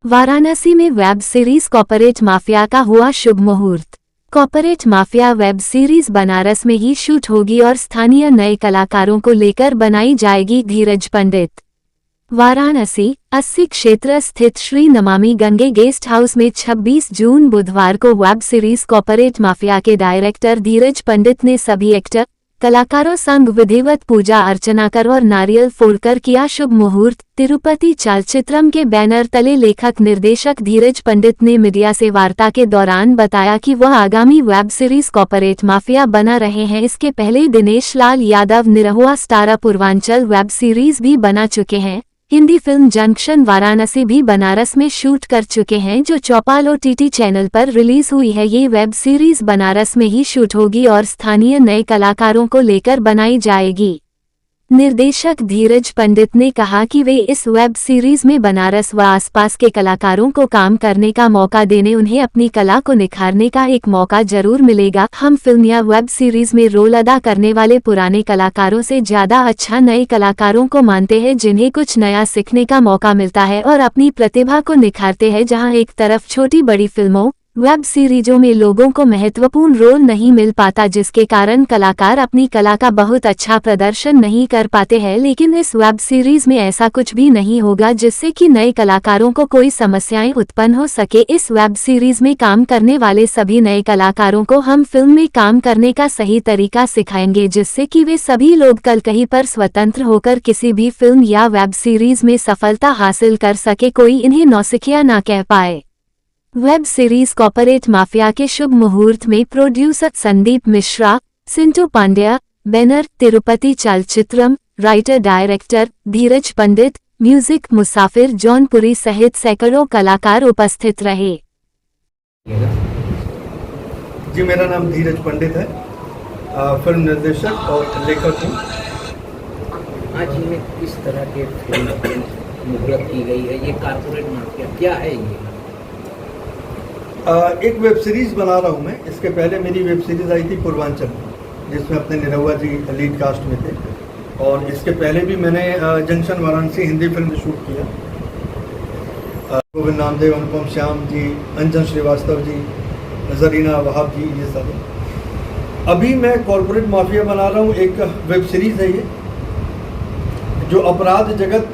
वाराणसी में web series corporate mafia का हुआ शुभ मुहूर्त। Corporate mafia web series Banaras में ही शूट होगी और स्थानीय नए कलाकारों को लेकर बनाई जाएगी। धीरज पंडित वाराणसी 80 क्षेत्र स्थित श्री नमामि गंगे गेस्ट हाउस में 26 जून बुधवार को वेब सीरीज कॉर्पोरेट माफिया के डायरेक्टर धीरज पंडित ने सभी एक्टर कलाकारों संग विधिवत पूजा अर्चना कर और नारियल फोड़कर किया शुभ मुहूर्त। तिरुपति चलचित्रम के बैनर तले लेखक निर्देशक धीरज पंडित ने मीडिया से वार्ता के दौरान बताया कि वह आगामी वेब सीरीज कॉर्पोरेट माफिया बना रहे हैं। इसके पहले Dinesh Lal Yadav Nirahua star Purvanchal web series भी बना चुके हैं। हिंदी फिल्म जंक्शन वाराणसी भी बनारस में शूट कर चुके हैं, जो चौपाल OTT चैनल पर रिलीज हुई है। ये वेब सीरीज बनारस में ही शूट होगी और स्थानीय नए कलाकारों को लेकर बनाई जाएगी। निर्देशक धीरज पंडित ने कहा कि वे इस वेब सीरीज में बनारस व आसपास के कलाकारों को काम करने का मौका देने, उन्हें अपनी कला को निखारने का एक मौका जरूर मिलेगा। हम फिल्म या वेब सीरीज में रोल अदा करने वाले पुराने कलाकारों से ज्यादा अच्छा नए कलाकारों को मानते हैं, जिन्हें कुछ नया सीखने का मौका मिलता है और अपनी प्रतिभा को निखारते हैं। जहां एक तरफ छोटी बड़ी फिल्मों वेब सीरीजों में लोगों को महत्वपूर्ण रोल नहीं मिल पाता, जिसके कारण कलाकार अपनी कला का बहुत अच्छा प्रदर्शन नहीं कर पाते हैं, लेकिन इस वेब सीरीज में ऐसा कुछ भी नहीं होगा जिससे कि नए कलाकारों को कोई समस्याएं उत्पन्न हो सके। इस वेब सीरीज में काम करने वाले सभी नए कलाकारों को हम फिल्म में काम करने का सही तरीका सिखाएंगे, जिससे कि वे सभी लोग कल कहीं पर स्वतंत्र होकर किसी भी फिल्म या वेब सीरीज में सफलता हासिल कर सके, कोई इन्हें नौसिखिया ना कह पाए। वेब सीरीज कॉर्पोरेट माफिया के शुभ मुहूर्त में producer Sandeep Mishra, Sintu Pandya, banner Tirupati Chalchitram, writer director Dheeraj Pandit, music Musafir Jaunpuri सहित सैकड़ों कलाकार उपस्थित रहे। जी, मेरा नाम धीरज पंडित है, फिल्म निर्देशक और लेखक हूँ। आज में किस तरह के फिल्म मुहूर्त की गई है? ये कॉर्पोरेट माफिया क्या है? ये एक वेब सीरीज बना रहा हूँ मैं। इसके पहले मेरी वेब सीरीज आई थी पूर्वांचल, जिसमें अपने निरहुआ जी लीड कास्ट में थे, और इसके पहले भी मैंने junction Varanasi Hindi film shoot किया। गोविंद नामदेव, अनुपम श्याम जी, अंजन श्रीवास्तव जी, जरीना वहाब जी, ये सब। अभी मैं कॉर्पोरेट माफिया बना रहा हूँ। एक वेब सीरीज है ये, जो अपराध जगत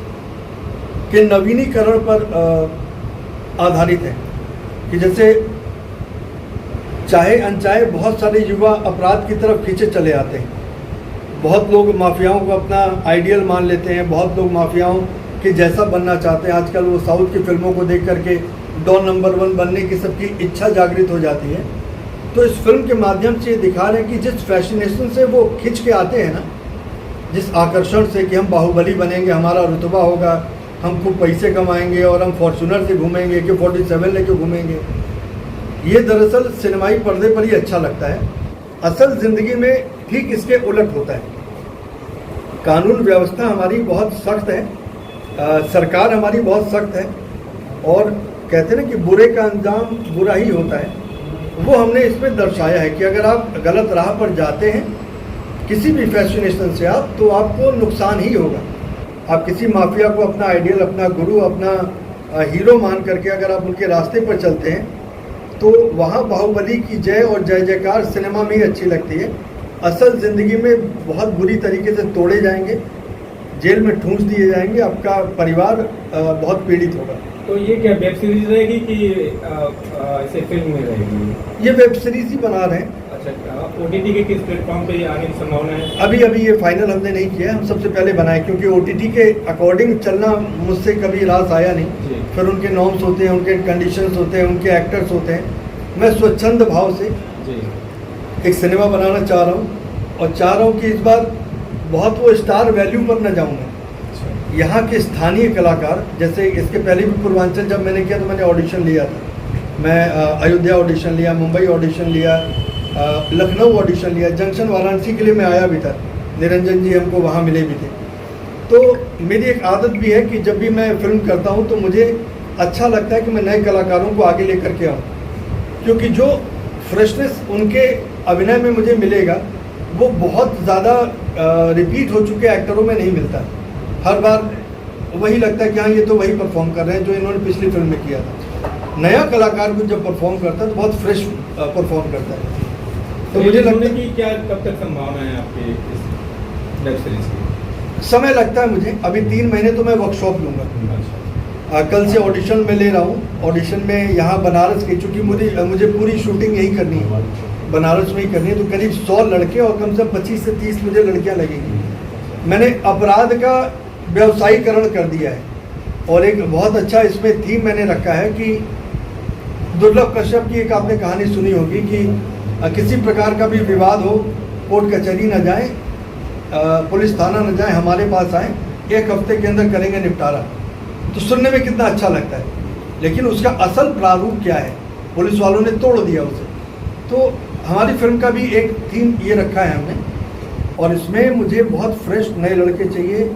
के नवीनीकरण पर आधारित है। कि जैसे चाहे अनचाहे बहुत सारे युवा अपराध की तरफ खींचे चले आते हैं। बहुत लोग माफियाओं को अपना आइडियल मान लेते हैं, बहुत लोग माफियाओं के जैसा बनना चाहते हैं। आजकल वो साउथ की फिल्मों को देख करके डॉन नंबर 1 बनने की सबकी इच्छा जागृत हो जाती है। तो इस फिल्म के माध्यम से ये दिखा रहे हैं कि जिस फैसिनेशन से वो खिंच के आते हैं ना, जिस आकर्षण से कि हम बाहुबली बनेंगे, हमारा रुतबा होगा, हम खूब पैसे कमाएंगे और हम फॉर्चूनर से घूमेंगे कि 47 लेके घूमेंगे, ये दरअसल सिनेमाई पर्दे पर ही अच्छा लगता है। असल ज़िंदगी में ठीक इसके उलट होता है। कानून व्यवस्था हमारी बहुत सख्त है, सरकार हमारी बहुत सख्त है, और कहते हैं ना कि बुरे का अंजाम बुरा ही होता है। वो हमने इसमें दर्शाया है कि अगर आप गलत राह पर जाते हैं किसी भी फैसिनेशन से आप, तो आपको नुकसान ही होगा। आप किसी माफिया को अपना आइडियल, अपना गुरु, अपना हीरो मान करके अगर आप उनके रास्ते पर चलते हैं, तो वहाँ बाहुबली की जय और जय जयकार सिनेमा में ही अच्छी लगती है। असल ज़िंदगी में बहुत बुरी तरीके से तोड़े जाएंगे, जेल में ठूंस दिए जाएंगे, आपका परिवार बहुत पीड़ित होगा। तो ये क्या वेब सीरीज रहेगी कि इसे फिल्म में रहेगी? ये वेब सीरीज ही बना रहे हैं। अच्छा, OTT के किस प्लेटफॉर्म पे आने की संभावना है? अभी ये फाइनल हमने नहीं किया है। हम सबसे पहले बनाए, क्योंकि OTT के अकॉर्डिंग चलना मुझसे कभी रास आया नहीं। फिर उनके नॉर्म्स होते हैं, उनके कंडीशंस होते हैं, उनके एक्टर्स होते हैं। मैं स्वच्छंद भाव से एक सिनेमा बनाना चाह रहा हूँ, और चाह रहा हूँ कि इस बार बहुत वो स्टार वैल्यू पर न जाऊँगा। यहाँ के स्थानीय कलाकार, जैसे इसके पहले भी पूर्वांचल जब मैंने किया तो मैंने ऑडिशन लिया था। मैं अयोध्या ऑडिशन लिया, मुंबई ऑडिशन लिया, लखनऊ ऑडिशन लिया, जंक्शन वाराणसी के लिए मैं आया भी था। निरंजन जी हमको वहाँ मिले भी थे। तो मेरी एक आदत भी है कि जब भी मैं फिल्म करता हूँ तो मुझे अच्छा लगता है कि मैं नए कलाकारों को आगे लेकर के आऊँ, क्योंकि जो फ्रेशनेस उनके अभिनय में मुझे मिलेगा वो बहुत ज़्यादा रिपीट हो चुके एक्टरों में नहीं मिलता। हर बार वही लगता है कि हाँ ये तो वही परफॉर्म कर रहे हैं जो इन्होंने पिछली फिल्म में किया था। नया कलाकार को जब परफॉर्म करता है तो बहुत फ्रेश परफॉर्म करता है। तो मुझे लगता है कि क्या कब तक संभावना है आपके इस वेब सीरीज की? समय लगता है मुझे, अभी 3 महीने तो मैं वर्कशॉप लूँगा। कल से ऑडिशन में ले रहा हूँ। ऑडिशन में यहाँ बनारस की, चूँकि मुझे पूरी शूटिंग यही करनी है, बनारस में ही करनी है, तो करीब 100 लड़के और कम से कम 25 से 30 मुझे लड़कियाँ लगेंगी। मैंने अपराध का व्यवसायीकरण कर दिया है और एक बहुत अच्छा इसमें थीम मैंने रखा है कि दुर्लभ कश्यप की एक आपने कहानी सुनी होगी कि किसी प्रकार का भी विवाद हो, कोर्ट कचहरी न जाए, पुलिस थाना न जाए, हमारे पास आए, 1 हफ्ते के अंदर करेंगे निपटारा। तो सुनने में कितना अच्छा लगता है, लेकिन उसका असल प्रारूप क्या है, पुलिस वालों ने तोड़ दिया उसे। तो हमारी फिल्म का भी एक थीम ये रखा है हमने, और इसमें मुझे बहुत फ्रेश नए लड़के चाहिए,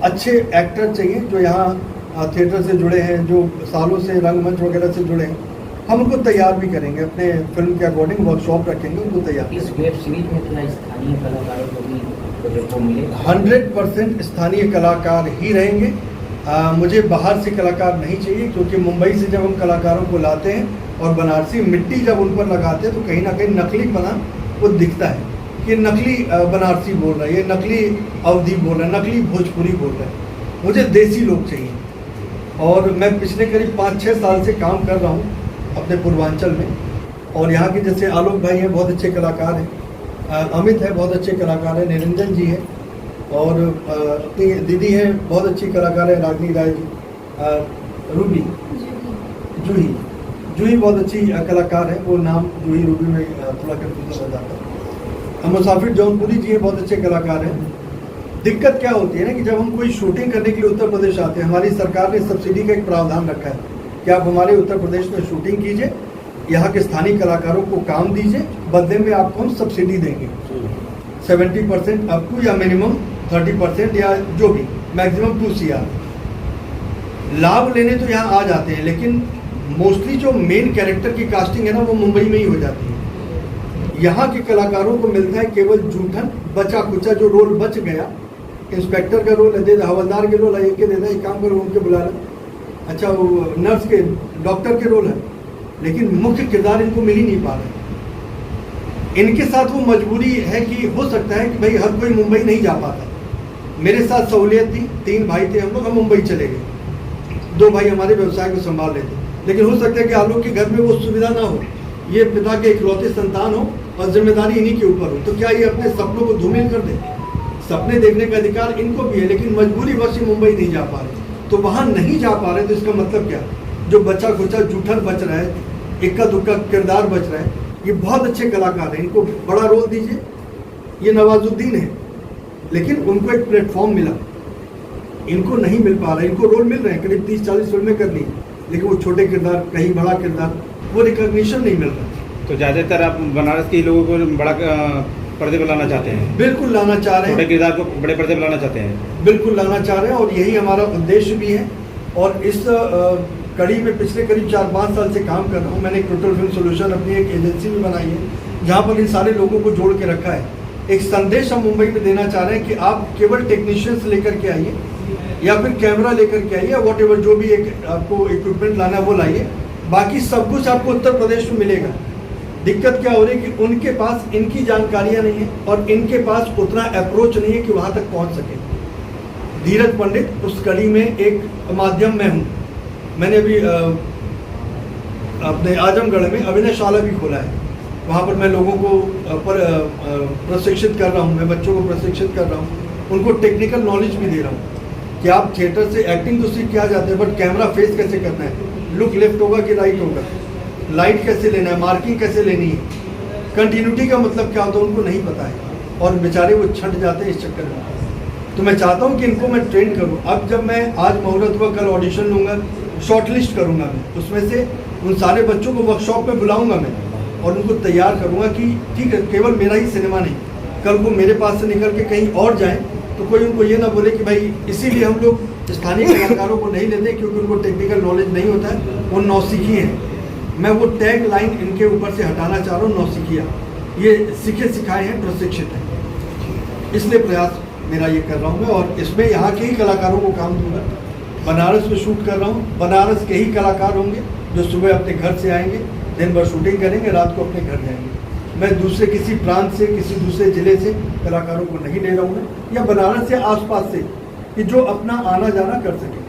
अच्छे एक्टर चाहिए जो यहाँ थिएटर से जुड़े हैं, जो सालों से रंगमंच वगैरह से जुड़े हैं। हम उनको तैयार भी करेंगे, अपने फिल्म के अकॉर्डिंग वर्कशॉप रखेंगे, उनको तैयार। इस वेब सीरीज में क्या स्थानीय कलाकारों को भी प्रोजेक्ट को मिलेगा? 100% स्थानीय कलाकार ही रहेंगे। मुझे बाहर से कलाकार नहीं चाहिए, क्योंकि मुंबई से जब हम कलाकारों को लाते हैं और बनारसी मिट्टी जब उन पर लगाते हैं तो कहीं ना कहीं नकली बना वो दिखता है कि नकली बनारसी बोल रहा है, ये नकली अवधी बोल रहा है, नकली भोजपुरी बोल रहा है। मुझे देसी लोग चाहिए, और मैं पिछले करीब 5-6 साल से काम कर रहा हूँ अपने पूर्वांचल में, और यहाँ के जैसे आलोक भाई हैं, बहुत अच्छे कलाकार हैं, अमित है, बहुत अच्छे कलाकार हैं, निरंजन जी है, और अपनी दीदी है, बहुत अच्छी कलाकार है, रागनी राय जी, रूबी जूही बहुत अच्छी कलाकार है, वो नाम जूही रूबी में थोड़ा कंफ्यूजन हो जाता है। मुसाफिर जौनपुरी जी है, बहुत अच्छे कलाकार हैं। दिक्कत क्या होती है ना कि जब हम कोई शूटिंग करने के लिए उत्तर प्रदेश आते हैं, हमारी सरकार ने सब्सिडी का एक प्रावधान रखा है कि आप हमारे उत्तर प्रदेश में शूटिंग कीजिए, यहाँ के स्थानीय कलाकारों को काम दीजिए, बदले में आपको हम सब्सिडी देंगे 70% अप टू, या मिनिमम 30%, या जो भी मैक्सिमम 2 CR। लाभ लेने तो यहाँ आ जाते हैं, लेकिन मोस्टली जो मेन कैरेक्टर की कास्टिंग है ना, वो मुंबई में ही हो जाती है। यहाँ के कलाकारों को मिलता है केवल जूठन, बचा कुचा, जो रोल बच गया, इंस्पेक्टर का रोल दे दे, हवलदार के रोल है, एक दे दे, एक काम करो उनके बुला लो, अच्छा वो नर्स के, डॉक्टर के रोल है, लेकिन मुख्य किरदार इनको मिल ही नहीं पा रहे। इनके साथ वो मजबूरी है कि हो सकता है कि भाई हर कोई मुंबई नहीं जा पाता। मेरे साथ सहूलियत थी, 3 भाई थे हम लोग, हम मुंबई चले गए, 2 भाई हमारे व्यवसाय को संभाल रहे थे, लेकिन हो सकता है कि आलोक के घर में वो सुविधा ना हो, ये पिता के इकलौते संतान हो और जिम्मेदारी इन्हीं के ऊपर हो, तो क्या ये अपने सपनों को धूमिल कर दे? सपने देखने का अधिकार इनको भी है, लेकिन मजबूरी वश मुंबई नहीं जा पा रहे। तो वहाँ नहीं जा पा रहे तो इसका मतलब क्या? जो बचा खुचा जूठन बच रहा है, इक्का दुक्का किरदार बच रहा है, ये बहुत अच्छे कलाकार हैं, इनको बड़ा रोल दीजिए। ये नवाजुद्दीन है, लेकिन उनको एक प्लेटफॉर्म मिला, इनको नहीं मिल पा रहा है। इनको रोल मिल रहे हैं, करीब 30-40 फिल्में कर ली, लेकिन वो छोटे किरदार, कहीं बड़ा किरदार, वो रिकॉग्निशन नहीं मिल रहा। तो ज़्यादातर आप बनारस के लोगों को बड़ा पर्दे पर लाना चाहते हैं? बिल्कुल लाना चाह रहे हैं, छोटे किरदार को बड़े पर्दे पर लाना चाहते हैं? बिल्कुल लाना चाह रहे हैं, और यही हमारा उद्देश्य भी है। और इस कड़ी में पिछले करीब 4-5 साल से काम कर रहा हूँ। मैंने टोटल फिल्म सोल्यूशन अपनी एक एजेंसी भी बनाई है, जहाँ पर इन सारे लोगों को जोड़ के रखा है। एक संदेश हम मुंबई में देना चाह रहे हैं कि आप केवल टेक्नीशियंस लेकर के आइए, या फिर कैमरा लेकर के आइए, वॉट एवर जो भी एक आपको इक्विपमेंट लाना है वो लाइए, बाकी सब कुछ आपको उत्तर प्रदेश में मिलेगा। दिक्कत क्या हो रही है कि उनके पास इनकी जानकारियां नहीं है, और इनके पास उतना अप्रोच नहीं है कि वहाँ तक पहुँच सके। धीरज पंडित उस कड़ी में एक माध्यम में हूँ। मैंने अभी अपने आजमगढ़ में अभिनयशाला भी खोला है, वहाँ पर मैं लोगों को प्रशिक्षित कर रहा हूँ, मैं बच्चों को प्रशिक्षित कर रहा हूँ, उनको टेक्निकल नॉलेज भी दे रहा हूँ कि आप थिएटर से एक्टिंग तो सीख के आ जाते हैं, बट कैमरा फेस कैसे करना है, लुक लेफ्ट होगा कि राइट होगा, लाइट कैसे लेना है, मार्किंग कैसे लेनी है, कंटिन्यूटी का मतलब क्या होता है उनको नहीं पता है, और बेचारे वो छट जाते हैं इस चक्कर में। तो मैं चाहता हूँ कि इनको मैं ट्रेन करूँ। अब जब मैं आज मुहूर्त हुआ, कल ऑडिशन लूँगा, शॉर्टलिस्ट करूँगा मैं, उसमें से उन सारे बच्चों को वर्कशॉप में बुलाऊँगा मैं, और उनको तैयार करूँगा कि ठीक है, केवल मेरा ही सिनेमा नहीं, कल को मेरे पास से निकल के कहीं और जाएँ तो कोई उनको ये ना बोले कि भाई इसीलिए हम लोग स्थानीय कलाकारों को नहीं लेते क्योंकि उनको टेक्निकल नॉलेज नहीं होता है, वो नौसिखी हैं। मैं वो टैग लाइन इनके ऊपर से हटाना चाह रहा हूँ, नौसिखिया, ये सीखे सिखाए हैं, प्रशिक्षित हैं, इसलिए प्रयास मेरा ये कर रहा हूँ मैं, और इसमें यहाँ के ही कलाकारों को काम दूंगा। बनारस में शूट कर रहा हूँ, बनारस के ही कलाकार होंगे जो सुबह अपने घर से आएंगे, दिन भर शूटिंग करेंगे, रात को अपने घर जाएंगे। मैं दूसरे किसी प्रांत से, किसी दूसरे जिले से कलाकारों को नहीं ले रहा हूँ मैं, या बनारस से आसपास से, कि जो अपना आना जाना कर सके।